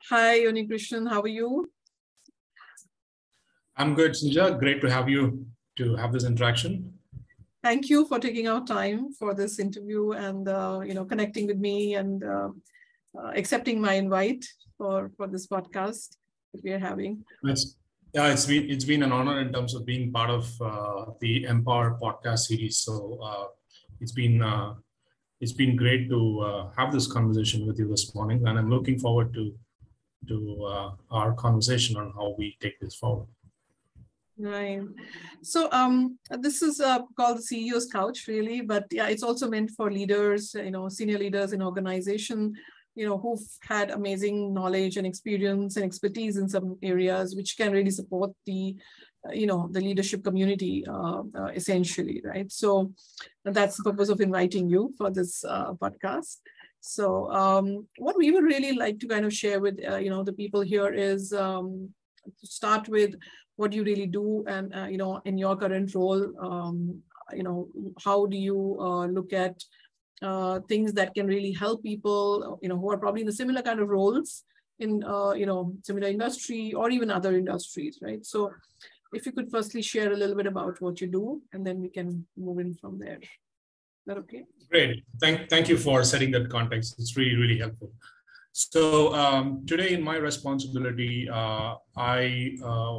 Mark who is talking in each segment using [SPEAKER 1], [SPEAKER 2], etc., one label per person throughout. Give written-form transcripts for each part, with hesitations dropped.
[SPEAKER 1] Hi, Unnikrishnan. How are you?
[SPEAKER 2] I'm good, Sinja. Great to have you to have this interaction.
[SPEAKER 1] Thank you for taking out time for this interview and connecting with me and accepting my invite for this podcast that we are having.
[SPEAKER 2] It's been an honor in terms of being part of the Empower podcast series. So it's been great to have this conversation with you this morning, and I'm looking forward to our conversation on how we take this forward.
[SPEAKER 1] Right. So this is called the CEO's Couch, really, but yeah, it's also meant for leaders, senior leaders in organization, who've had amazing knowledge and experience and expertise in some areas, which can really support the, the leadership community essentially, right? So that's the purpose of inviting you for this podcast. So what we would really like to kind of share with, the people here is to start with what you really do and, in your current role, how do you look at things that can really help people, who are probably in the similar kind of roles in, similar industry or even other industries, right? So if you could firstly share a little bit about what you do, and then we can move in from there. Is that okay?
[SPEAKER 2] Great. Thank you for setting that context. It's really, really helpful. So today in my responsibility, I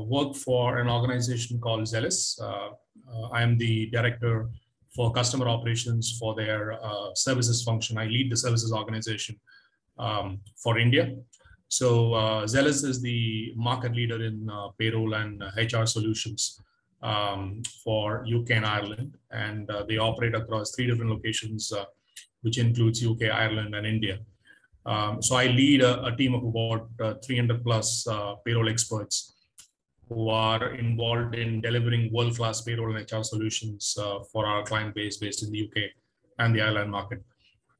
[SPEAKER 2] work for an organization called Zellis. I am the director for customer operations for their services function. I lead the services organization for India. So Zellis is the market leader in payroll and HR solutions for UK and Ireland. And they operate across 3 different locations, which includes UK, Ireland, and India. So I lead a team of about 300 plus payroll experts who are involved in delivering world-class payroll and HR solutions for our client base based in the UK and the Ireland market.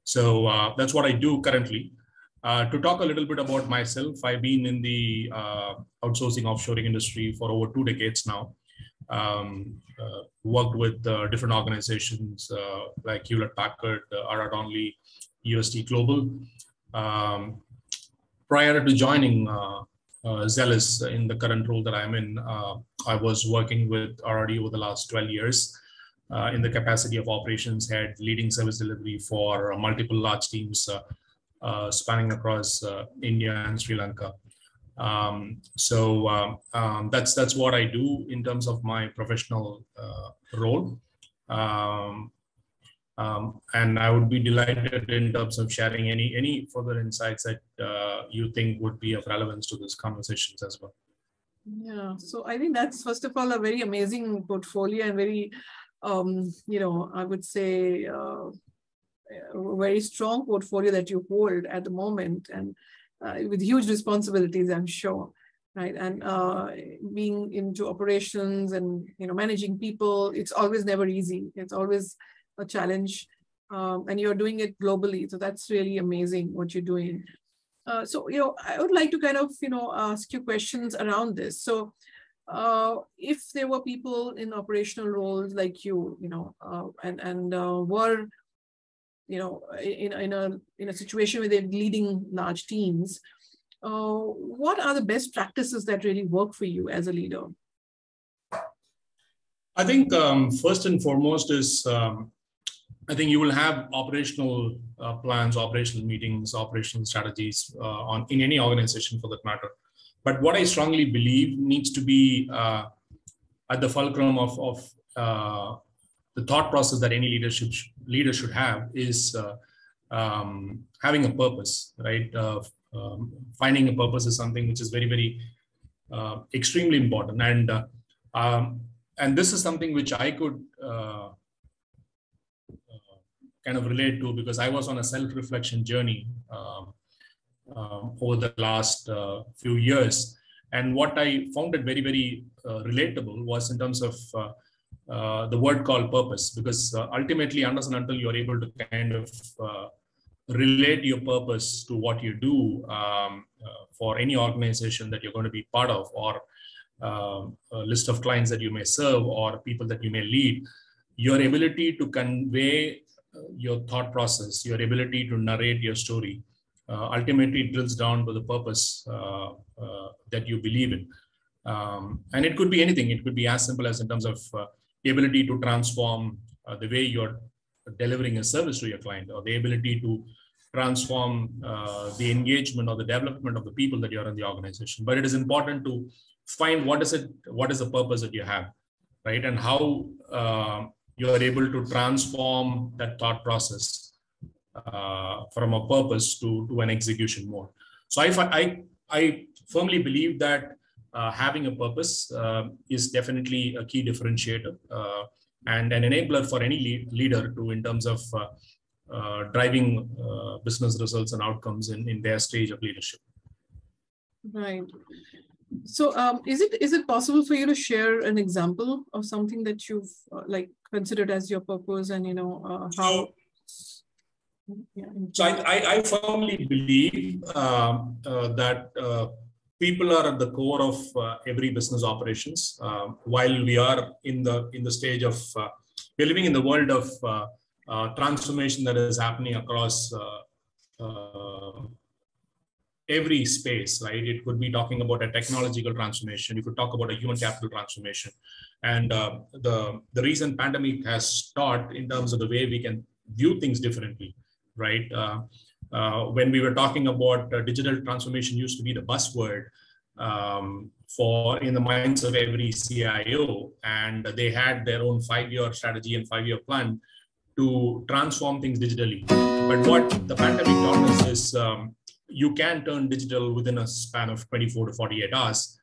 [SPEAKER 2] So that's what I do currently. To talk a little bit about myself, I've been in the outsourcing offshoring industry for over 2 decades now. Worked with different organizations like Hewlett Packard, R.R. Donnelley, UST Global. Prior to joining Zellis in the current role that I'm in, I was working with RRD over the last 12 years in the capacity of operations head, leading service delivery for multiple large teams spanning across India and Sri Lanka. That's what I do in terms of my professional role. And I would be delighted in terms of sharing any further insights that you think would be of relevance to this conversations as well.
[SPEAKER 1] Yeah, so I think that's, first of all, a very amazing portfolio and very, I would say, a very strong portfolio that you hold at the moment, and with huge responsibilities, I'm sure, right? And being into operations and, managing people, it's always never easy. It's always a challenge, and you're doing it globally. So that's really amazing what you're doing. So, I would like to kind of, ask you questions around this. So if there were people in operational roles like you, and were, in a situation where they're leading large teams, what are the best practices that really work for you as a leader?
[SPEAKER 2] I think first and foremost is I think you will have operational plans, operational meetings, operational strategies in any organization for that matter. But what I strongly believe needs to be at the fulcrum of the thought process that any leader should have is having a purpose, right? Finding a purpose is something which is very, very extremely important. And this is something which I could kind of relate to, because I was on a self-reflection journey over the last few years. And what I found it very, very relatable was in terms of the word called purpose, because ultimately, unless and until you're able to kind of relate your purpose to what you do for any organization that you're going to be part of, or a list of clients that you may serve, or people that you may lead, your ability to convey your thought process, your ability to narrate your story ultimately it drills down to the purpose that you believe in. And it could be anything. It could be as simple as in terms of the ability to transform the way you're delivering a service to your client, or the ability to transform the engagement or the development of the people that you're in the organization. But it is important to find what is the purpose that you have, right? And how you are able to transform that thought process from a purpose to an execution mode. So I firmly believe that having a purpose is definitely a key differentiator and an enabler for any leader to, in terms of driving business results and outcomes in their stage of leadership.
[SPEAKER 1] Right. So is it possible for you to share an example of something that you've like considered as your purpose, and how? Yeah.
[SPEAKER 2] So I firmly believe that people are at the core of every business operations. While we are in the stage of we're living in the world of transformation that is happening across every space, right? It could be talking about a technological transformation. You could talk about a human capital transformation. And the recent pandemic has taught in terms of the way we can view things differently, right? When we were talking about digital transformation used to be the buzzword for in the minds of every CIO, and they had their own 5-year strategy and 5-year plan to transform things digitally. But what the pandemic taught us is you can turn digital within a span of 24 to 48 hours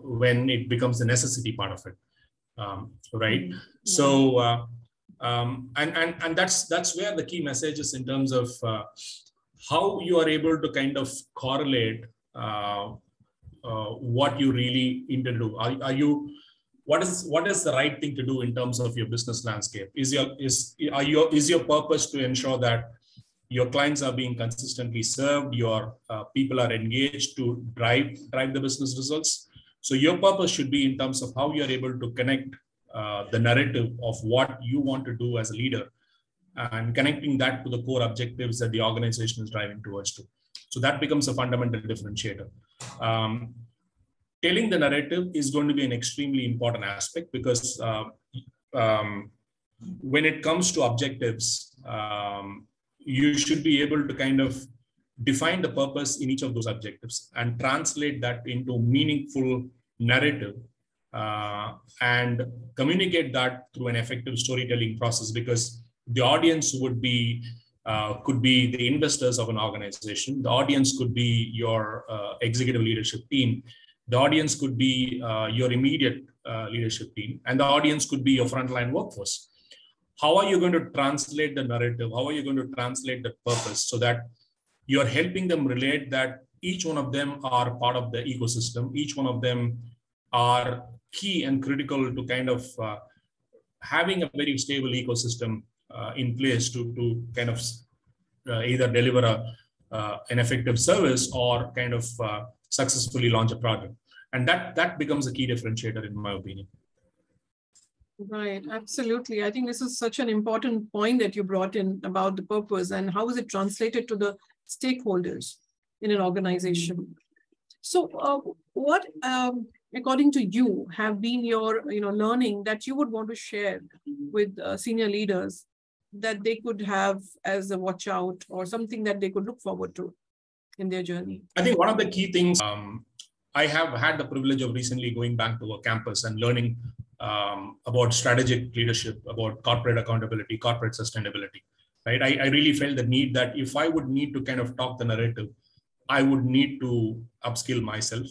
[SPEAKER 2] when it becomes a necessity part of it, right? Mm-hmm. So, and that's where the key message is in terms of how you are able to kind of correlate what you really intend to do. What is the right thing to do in terms of your business landscape? Is your purpose to ensure that your clients are being consistently served, your people are engaged to drive the business results? So your purpose should be in terms of how you're able to connect the narrative of what you want to do as a leader, and connecting that to the core objectives that the organization is driving towards to. So that becomes a fundamental differentiator. Telling the narrative is going to be an extremely important aspect, because when it comes to objectives, you should be able to kind of define the purpose in each of those objectives and translate that into meaningful narrative and communicate that through an effective storytelling process, because the audience would be could be the investors of an organization. The audience could be your executive leadership team. The audience could be your immediate leadership team, and the audience could be your frontline workforce. How are you going to translate the narrative? How are you going to translate the purpose so that you're helping them relate that each one of them are part of the ecosystem? Each one of them are key and critical to kind of having a very stable ecosystem in place to kind of either deliver an effective service or kind of successfully launch a product. And that becomes a key differentiator, in my opinion.
[SPEAKER 1] Right, absolutely. I think this is such an important point that you brought in about the purpose and how is it translated to the stakeholders in an organization. So what, according to you, have been your learning that you would want to share with senior leaders that they could have as a watch out, or something that they could look forward to in their journey?
[SPEAKER 2] I think one of the key things, I have had the privilege of recently going back to a campus and learning about strategic leadership, about corporate accountability, corporate sustainability, right? I really felt the need that if I would need to kind of talk the narrative, I would need to upskill myself.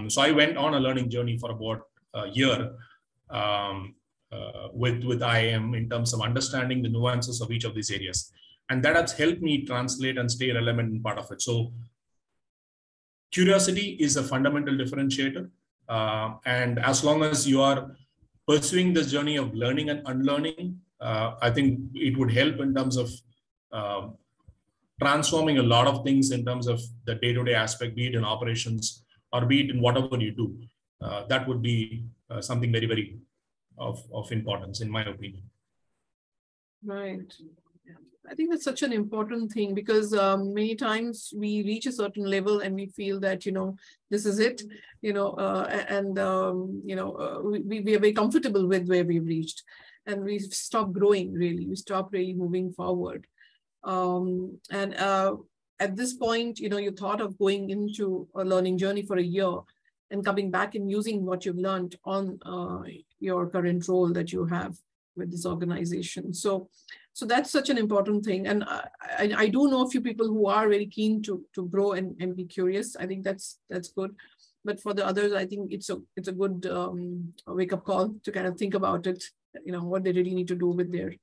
[SPEAKER 2] So I went on a learning journey for about a year with IIM in terms of understanding the nuances of each of these areas. And that has helped me translate and stay relevant in part of it. So curiosity is a fundamental differentiator. And as long as you are pursuing this journey of learning and unlearning, I think it would help in terms of transforming a lot of things in terms of the day-to-day aspect, be it in operations or be it in whatever you do. That would be something very, very of importance, in my opinion.
[SPEAKER 1] Right. I think that's such an important thing because many times we reach a certain level and we feel that, this is it, we are very comfortable with where we've reached, and we stop growing really. We stop really moving forward. At this point, you thought of going into a learning journey for a year and coming back and using what you've learned on your current role that you have with this organization. So that's such an important thing. And I do know a few people who are very keen to grow and be curious. I think that's good. But for the others, I think it's a good wake-up call to kind of think about it, what they really need to do with their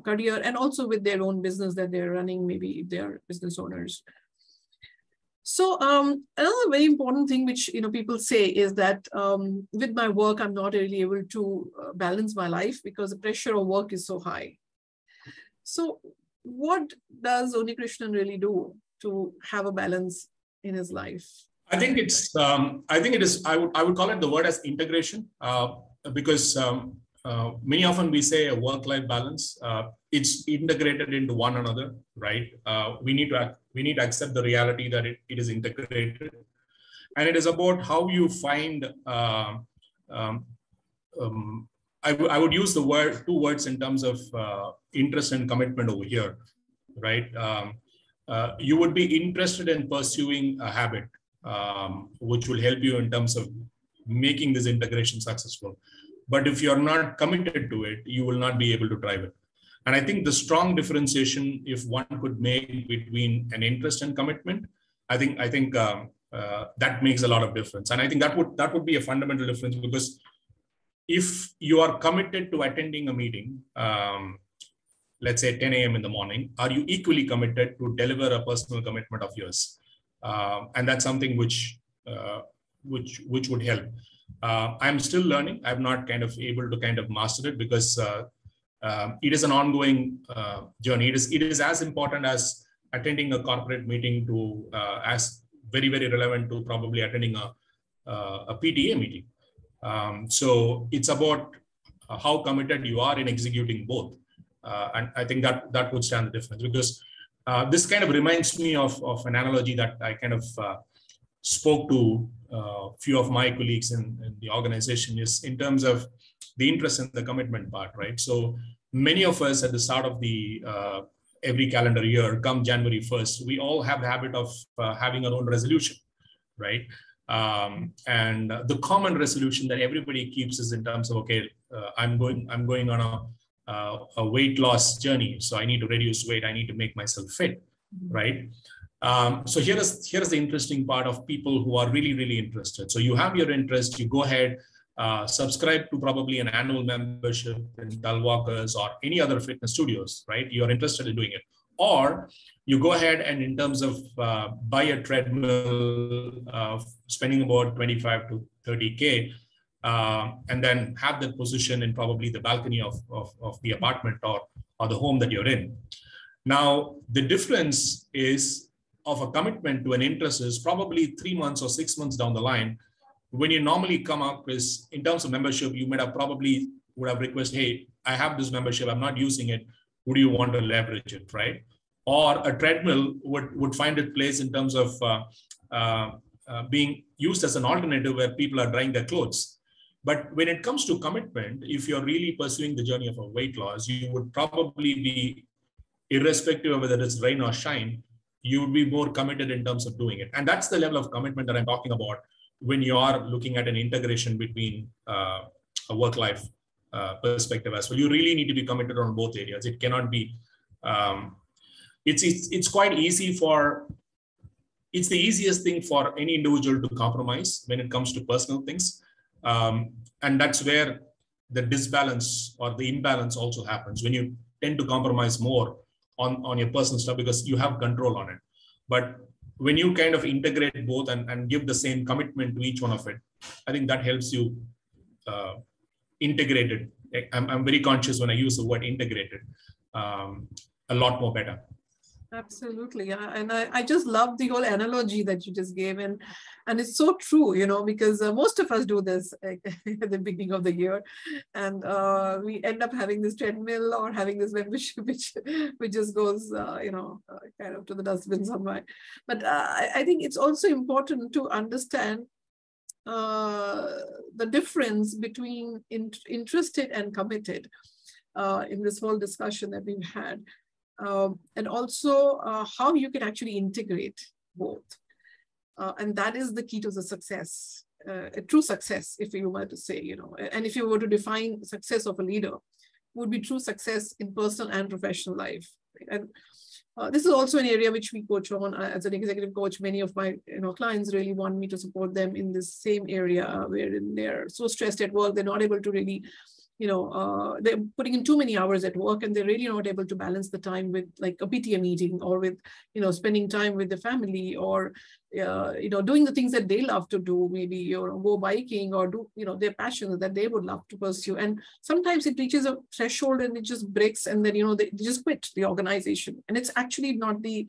[SPEAKER 1] career and also with their own business that they're running, maybe if they're business owners. So another very important thing which people say is that with my work, I'm not really able to balance my life because the pressure of work is so high. So what does Unnikrishnan really do to have a balance in his life?
[SPEAKER 2] I think it is. I would call it the word as integration, because many often we say a work-life balance. It's integrated into one another, right? We need to accept the reality that it is integrated, and it is about how you find. I would use the two words in terms of interest and commitment over here, right? You would be interested in pursuing a habit, which will help you in terms of making this integration successful. But if you're not committed to it, you will not be able to drive it. And I think the strong differentiation, if one could make between an interest and commitment, I think that makes a lot of difference. And I think that would be a fundamental difference, because if you are committed to attending a meeting, let's say 10 a.m. in the morning, are you equally committed to deliver a personal commitment of yours? And that's something which would help. I'm still learning. I'm not able to master it, because it is an ongoing journey. It is as important as attending a corporate meeting to as very, very relevant to probably attending a PTA meeting. So it's about how committed you are in executing both. And I think that would stand the difference, because this kind of reminds me of an analogy that I spoke to a few of my colleagues in the organization, is in terms of the interest and the commitment part, right? So many of us at the start of the every calendar year, come January 1st, we all have the habit of having our own resolution, right? And the common resolution that everybody keeps is in terms of, okay, I'm going on a weight loss journey, so I need to reduce weight, I need to make myself fit, right? So here is the interesting part of people who are really, really interested. So you have your interest, you go ahead, subscribe to probably an annual membership in Dalwalkers or any other fitness studios, right? You're interested in doing it. Or you go ahead and in terms of buy a treadmill, spending about 25 to 30K, and then have that position in probably the balcony of the apartment or the home that you're in. Now, the difference is of a commitment to an interest is probably 3 months or 6 months down the line. When you normally come up is in terms of membership, you would have requested, hey, I have this membership, I'm not using it. Would you want to leverage it, right? Or a treadmill would find its place in terms of being used as an alternative where people are drying their clothes. But when it comes to commitment, if you're really pursuing the journey of a weight loss, you would probably be, irrespective of whether it's rain or shine, you would be more committed in terms of doing it. And that's the level of commitment that I'm talking about when you are looking at an integration between a work-life perspective as well. You really need to be committed on both areas. It cannot be, it's quite easy it's the easiest thing for any individual to compromise when it comes to personal things. And that's where the disbalance or the imbalance also happens, when you tend to compromise more on your personal stuff because you have control on it. But when you kind of integrate both and give the same commitment to each one of it, I think that helps you integrate it. I'm very conscious when I use the word integrated, a lot more better.
[SPEAKER 1] Absolutely. Yeah. And I just love the whole analogy that you just gave. And it's so true, because most of us do this at the beginning of the year. And we end up having this treadmill or having this membership, which just goes, kind of to the dustbin somewhere. But I think it's also important to understand the difference between interested and committed in this whole discussion that we've had. And also how you can actually integrate both. And that is the key to the success, a true success, if you were to say, and if you were to define success of a leader, would be true success in personal and professional life. And this is also an area which we coach on as an executive coach. Many of my clients really want me to support them in this same area wherein they're so stressed at work, they're not able to really they're putting in too many hours at work, and they're really not able to balance the time with like a PTA meeting, or with, spending time with the family, or, doing the things that they love to do, maybe, go biking, or do, their passions that they would love to pursue. And sometimes it reaches a threshold and it just breaks, and then, they just quit the organization. And it's actually not the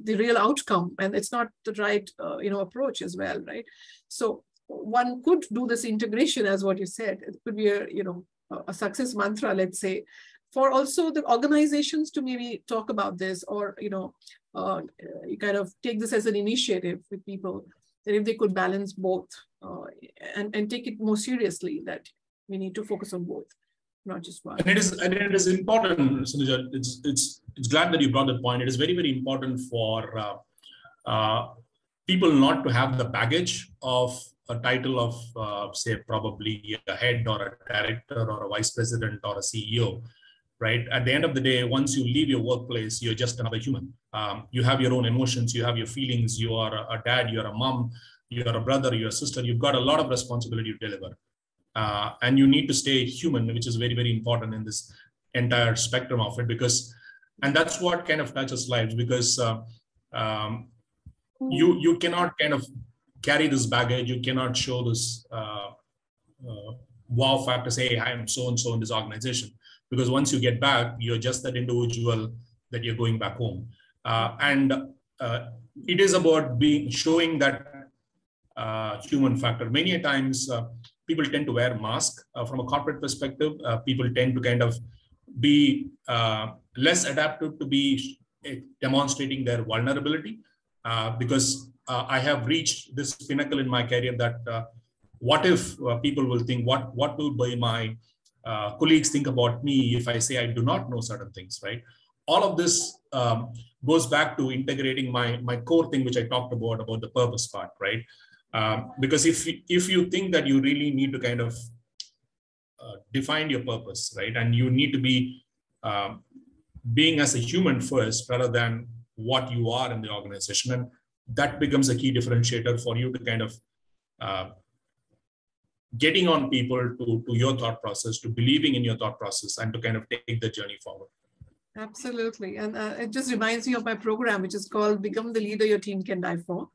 [SPEAKER 1] real outcome, and it's not the right, approach as well, right? So one could do this integration, as what you said. It could be a success mantra, let's say, for also the organizations to maybe talk about this, or you kind of take this as an initiative with people, that if they could balance both and take it more seriously, that we need to focus on both, not just one.
[SPEAKER 2] And it is important, Sunuja. It's glad that you brought that point. It is very, very important for people not to have the baggage of a title of, say, probably a head or a director or a vice president or a CEO, right? At the end of the day, once you leave your workplace, you're just another human. You have your own emotions, you have your feelings, you are a dad, you're a mom, you're a brother, you're a sister, you've got a lot of responsibility to deliver. And you need to stay human, which is very, very important in this entire spectrum of it, and that's what kind of touches lives, because you cannot kind of carry this baggage. You cannot show this wow factor, say, hey, I am so-and-so in this organization, because once you get back, you're just that individual that you're going back home. And it is about showing that human factor. Many times, people tend to wear masks from a corporate perspective. People tend to kind of be less adaptive to be demonstrating their vulnerability, because I have reached this pinnacle in my career that what if people will think, what will my colleagues think about me if I say I do not know certain things, right? All of this goes back to integrating my core thing, which I talked about the purpose part, right? Because if you think that you really need to kind of define your purpose, right? And you need to be being as a human first rather than what you are in the organization. And that becomes a key differentiator for you to kind of getting on people to your thought process, to believing in your thought process, and to kind of take the journey forward.
[SPEAKER 1] Absolutely. And it just reminds me of my program, which is called Become the Leader Your Team Can Die For.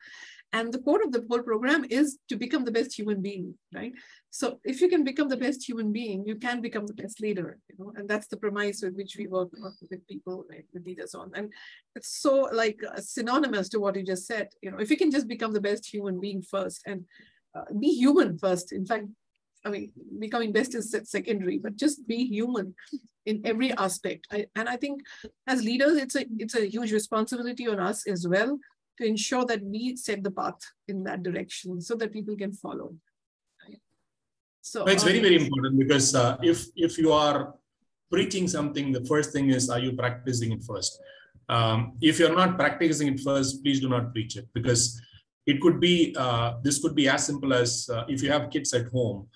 [SPEAKER 1] And the core of the whole program is to become the best human being, right? So if you can become the best human being, you can become the best leader, and that's the premise with which we work with people, right, with leaders on. And it's so like synonymous to what you just said. If you can just become the best human being first, and be human first. In fact, I mean, becoming best is secondary, but just be human in every aspect. And I think as leaders, it's a huge responsibility on us as well, to ensure that we set the path in that direction so that people can follow. Right? So
[SPEAKER 2] it's very, very important, because if you are preaching something, the first thing is, are you practicing it first? If you're not practicing it first, please do not preach it, because it could be, this could be as simple as if you have kids at home,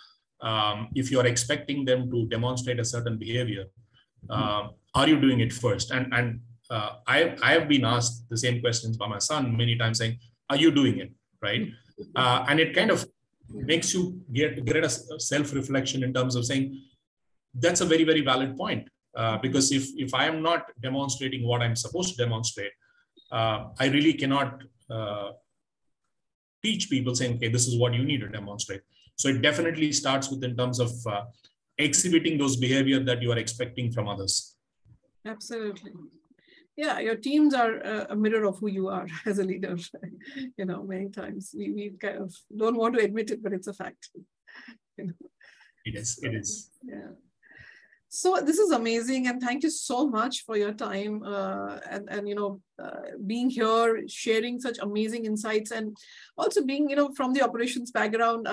[SPEAKER 2] if you're expecting them to demonstrate a certain behavior, are you doing it first? And I have been asked the same questions by my son many times, saying, are you doing it, right? And it kind of makes you get a self-reflection in terms of saying, that's a very, very valid point. Because if I am not demonstrating what I'm supposed to demonstrate, I really cannot teach people saying, okay, this is what you need to demonstrate. So it definitely starts with in terms of exhibiting those behavior that you are expecting from others.
[SPEAKER 1] Absolutely. yeah, your teams are a mirror of who you are as a leader. You know, many times we kind of don't want to admit it, but it's a fact. You know?
[SPEAKER 2] It is. It is.
[SPEAKER 1] Yeah. So this is amazing, and thank you so much for your time and you know being here, sharing such amazing insights, and also being from the operations background.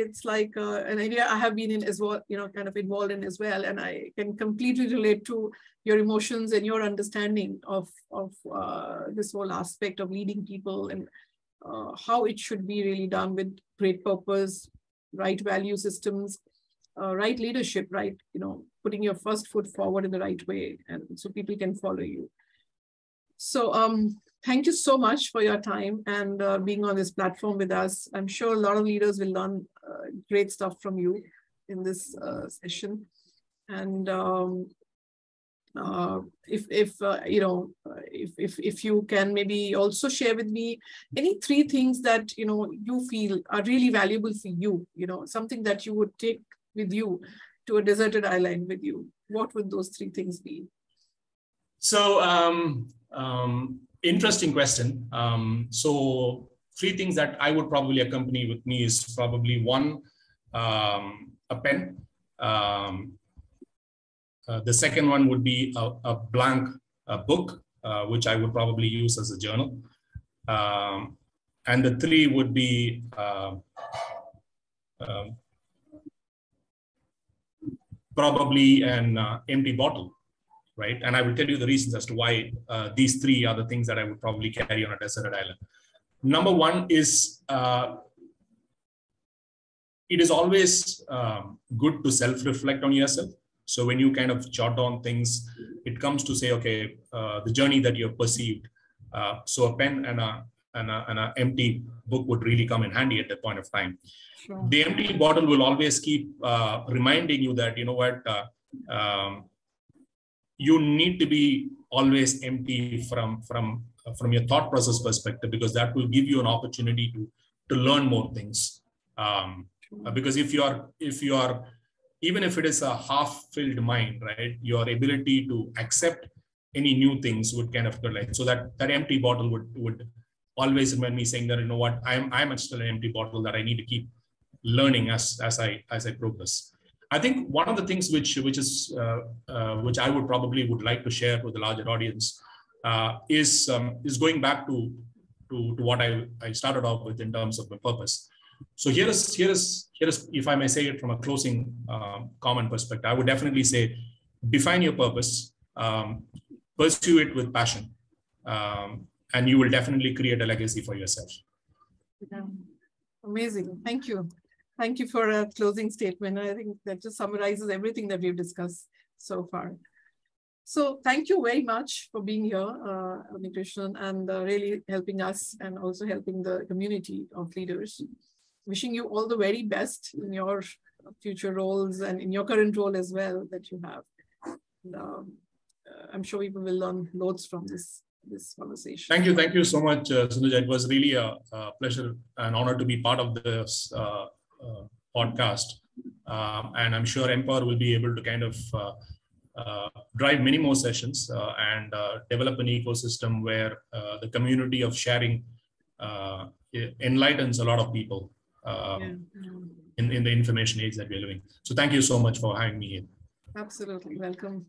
[SPEAKER 1] It's like an area I have been in as well, kind of involved in as well, and I can completely relate to your emotions and your understanding of this whole aspect of leading people and how it should be really done with great purpose, right value systems. Right leadership, right, putting your first foot forward in the right way, and so people can follow you. So thank you so much for your time and being on this platform with us. I'm sure a lot of leaders will learn great stuff from you in this session. And if you can maybe also share with me any 3 things that you feel are really valuable for you, something that you would take with you to a deserted island with you, what would those 3 things be?
[SPEAKER 2] So interesting question. So 3 things that I would probably accompany with me is probably 1, a pen. The second one would be a blank book, which I would probably use as a journal. And the 3 would be probably an empty bottle, right? And I will tell you the reasons as to why these 3 are the things that I would probably carry on a deserted island. Number 1 is, it is always good to self-reflect on yourself. So when you kind of jot down things, it comes to say, okay, the journey that you've perceived. So a pen and an empty book would really come in handy at that point of time. Sure. The empty bottle will always keep reminding you that, you need to be always empty from your thought process perspective, because that will give you an opportunity to learn more things. Because if you are, even if it is a half-filled mind, right, your ability to accept any new things would kind of go like, so that empty bottle would always remind me saying that, what, I'm still an empty bottle that I need to keep learning as I progress. I think one of the things which I would like to share with the larger audience is going back to what I started off with in terms of my purpose. So here is, if I may say it from a closing comment perspective, I would definitely say, define your purpose, pursue it with passion, and you will definitely create a legacy for yourself.
[SPEAKER 1] Yeah. Amazing. Thank you. Thank you for a closing statement. I think that just summarizes everything that we've discussed so far. So thank you very much for being here, Unnikrishnan, and really helping us and also helping the community of leaders. Wishing you all the very best in your future roles and in your current role as well that you have. And, I'm sure people will learn loads from this conversation.
[SPEAKER 2] Thank you so much, Sunuja. It was really a pleasure and honor to be part of this podcast. And I'm sure Empower will be able to kind of drive many more sessions and develop an ecosystem where the community of sharing enlightens a lot of people in the information age that we're living. So thank you so much for having me here.
[SPEAKER 1] Absolutely. Welcome.